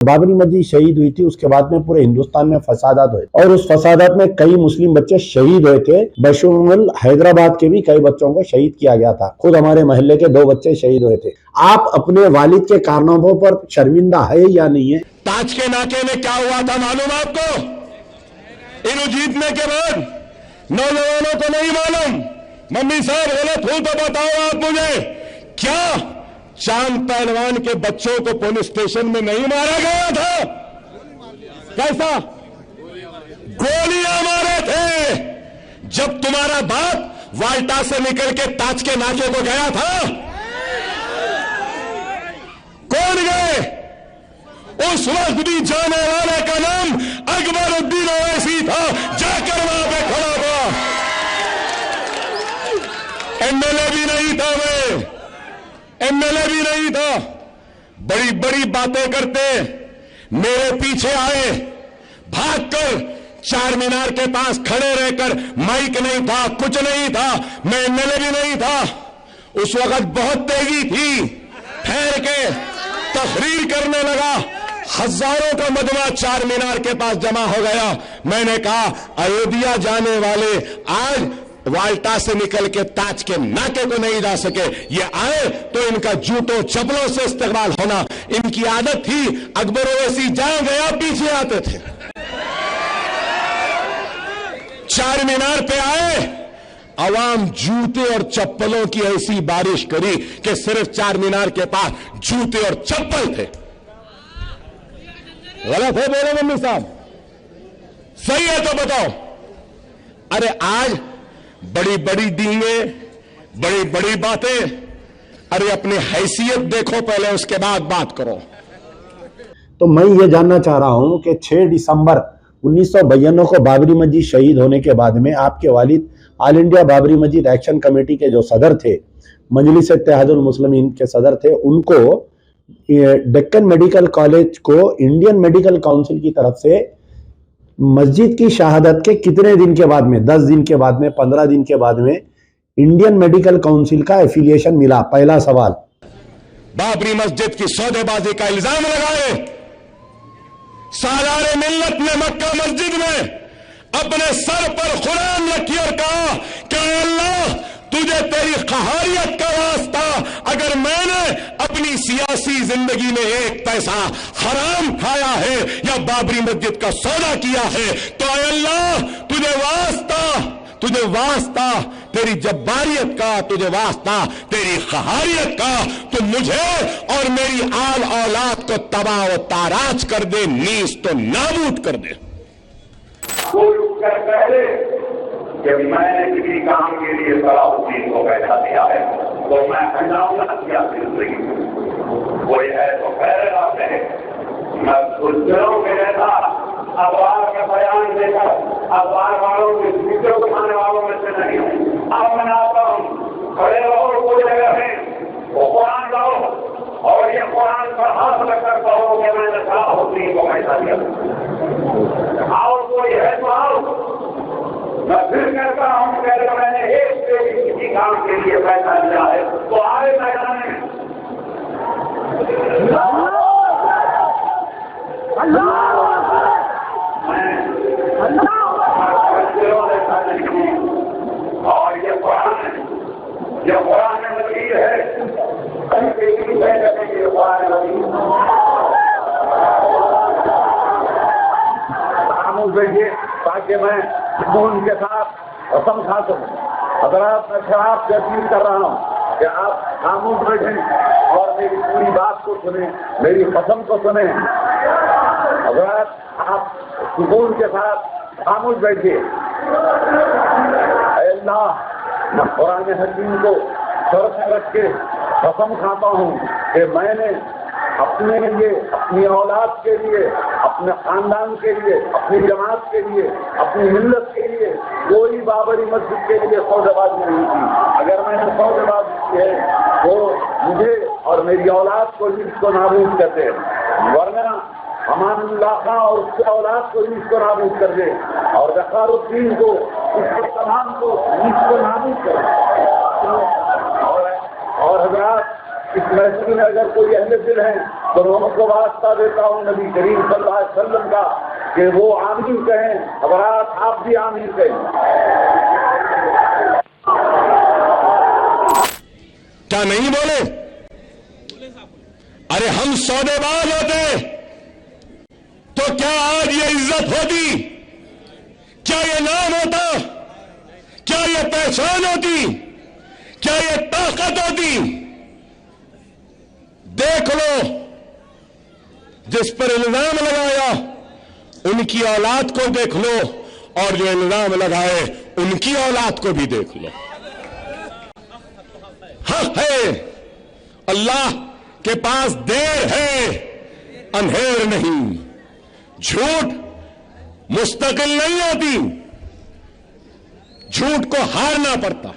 بابری مسجد شہید ہوئی تھی، اس کے بعد میں پورے ہندوستان میں فسادات ہوئے اور اس فسادات میں کئی مسلم بچے شہید ہوئے تھے، بشمول حیدرآباد کے بھی کئی بچوں کو شہید کیا گیا تھا، خود ہمارے محلے کے 2 بچے شہید ہوئے تھے۔ آپ اپنے والد کے کارناموں پر شرمندہ ہے یا نہیں ہے؟ تاج کے ناکے میں کیا ہوا تھا معلوم آپ کو؟ انہوں جیتنے کے بعد نوجوانوں کو نہیں معلوم، ممی صاحب غلط ہوں تو بتاؤ آپ مجھے، کیا چاند پہلوان کے بچوں کو پولیس اسٹیشن میں نہیں مارا گیا تھا؟ کیسا؟ گولیاں مارے تھے۔ جب تمہارا باپ والٹا سے نکل کے تاج کے ناکے کو گیا تھا، کون گئے؟ اس وقت بھی جانے والے کا نام اکبر الدین اویسی تھا، جا کر وہاں پہ کھڑا ہوا۔ ایم ایل اے بھی نہیں تھا، میں ایم ایل اے بھی نہیں تھا، بڑی بڑی باتیں کرتے، میرے پیچھے آئے بھاگ کر، چار مینار کے پاس کھڑے رہ کر، مائک نہیں تھا، کچھ نہیں تھا، میں ایم ایل اے بھی نہیں تھا، اس وقت بہت تیزی تھی، ٹھہر کے تقریر کرنے لگا، ہزاروں کا مجمع چار مینار کے پاس جمع ہو گیا۔ میں نے کہا ایودھیا جانے والے آج والٹا سے نکل کے تاج کے ناکے کو نہیں جا سکے، یہ آئے تو ان کا جوتوں چپلوں سے استقبال ہونا ان کی عادت تھی۔ اکبر اویسی جہاں گیا پیچھے آتے تھے۔ چار مینار پہ آئے، عوام جوتے اور چپلوں کی ایسی بارش کری کہ صرف چار مینار کے پاس جوتے اور چپل تھے۔ غلط ہے بولے ممی صاحب؟ صحیح ہے تو بتاؤ۔ ارے آج بڑی بڑی ڈینگیں، بڑی بڑی باتیں، ارے اپنی حیثیت دیکھو پہلے، اس کے بعد بات کرو۔ تو میں یہ جاننا چاہ رہا ہوں کہ 6 دسمبر 1992 کو بابری مسجد شہید ہونے کے بعد میں آپ کے والد آل انڈیا بابری مسجد ایکشن کمیٹی کے جو صدر تھے، مجلس اتحاد المسلمین کے صدر تھے، ان کو ڈکن میڈیکل کالج کو انڈین میڈیکل کاؤنسل کی طرف سے مسجد کی شہادت کے کتنے دن کے بعد میں، 10 دن کے بعد میں، 15 دن کے بعد میں انڈین میڈیکل کاؤنسل کا ایفیلیشن ملا؟ پہلا سوال۔ بابری مسجد کی سودے بازی کا الزام لگائے، سالار ملت نے مکہ مسجد میں اپنے سر پر قرآن رکھی اور کہا کہ اے اللہ تجھے تیری قہاریت کا واسطہ، اگر میں نے اپنی سیاسی زندگی میں 1 پیسہ حرام کھایا ہے یا بابری مسجد کا سودا کیا ہے تو اے اللہ تجھے واسطہ تیری جباریت کا، تجھے واسطہ تیری قہاریت کا، تو مجھے اور میری آل اولاد کو تباہ و تاراج کر دے، نیز تو نابود کر دے۔ کہ میں نے کسی کام کے لیے صلاح الدین کو پیدا کیا ہے تو میں ہنگاؤں نہ کیا زندگی کوئی ہے تو خیر رات ہے۔ میں کچھ دنوں کے رہتا اخبار کا بیان دے کر اخبار والوں کے فکر اٹھانے والوں میں سے نہیں ہوں۔ اب میں آتا ہوں، کھڑے رہو کوئی جگہ ہے، وہ قرآن لاؤ اور یہ قرآن پر ہاتھ رکھ کر کہو کہ میں نے صلاح الدین کو پیدا کیا۔ اور کوئی ہے تو آؤ۔ میں پھر کہتا ہوں کہ اگر میں نے ایک سے کسی کام کے لیے پیسہ لیا ہے تو آئے میدان میں۔ اور یہ قرآن ہے، یہ قرآن مجید ہے، کہیں پہ بھی ہے کہ یہ قرآن مجید خاموش رہیے تاکہ میں ان کے ساتھ قسم کھا سکوں۔ حضرات میں شراب سے اپیل کر رہا ہوں کہ آپ خاموش بیٹھیں اور میری پوری بات کو سنیں، میری قسم کو سنیں۔ حضرات آپ سکون کے ساتھ خاموش بیٹھیے۔ اے اللہ، میں قرآن حکیم کو سر سے رکھ کے قسم کھاتا ہوں کہ میں نے اپنے لیے، اپنی اولاد کے لیے، اپنے خاندان کے لیے، اپنی جماعت کے لیے، اپنی ملت کے لیے کوئی بابری مسجد کے لیے سودے بازی نہیں کی۔ اگر میں نے سودے بازی کی ہے تو مجھے اور میری اولاد کو بھی اس کو نابود کرتے، ورنہ امان اللہ خان اور اس کی اولاد کو بھی اس کو نابود کر دے، اور ذخار الدین کو، اس کے تمام کو اس کو نابود کر دے۔ اور حضرات اس محفل میں اگر کوئی اہل دل ہیں تو میں ان کو واسطہ دیتا ہوں نبی کریم صلی اللہ علیہ وسلم کا کہ وہ آمین کہیں، اگر آپ بھی آمین کہیں۔ کیا نہیں بولے؟ ارے ہم سودے باز ہوتے تو کیا آج یہ عزت ہوتی؟ کیا یہ نام ہوتا؟ کیا یہ پہچان ہوتی؟ کیا یہ طاقت ہوتی؟ دیکھ لو، جس پر الزام لگایا ان کی اولاد کو دیکھ لو، اور جو الزام لگائے ان کی اولاد کو بھی دیکھ لو۔ حق ہے، اللہ کے پاس دیر ہے، اندھیر نہیں۔ جھوٹ مستقل نہیں ہوتی، جھوٹ کو ہارنا پڑتا۔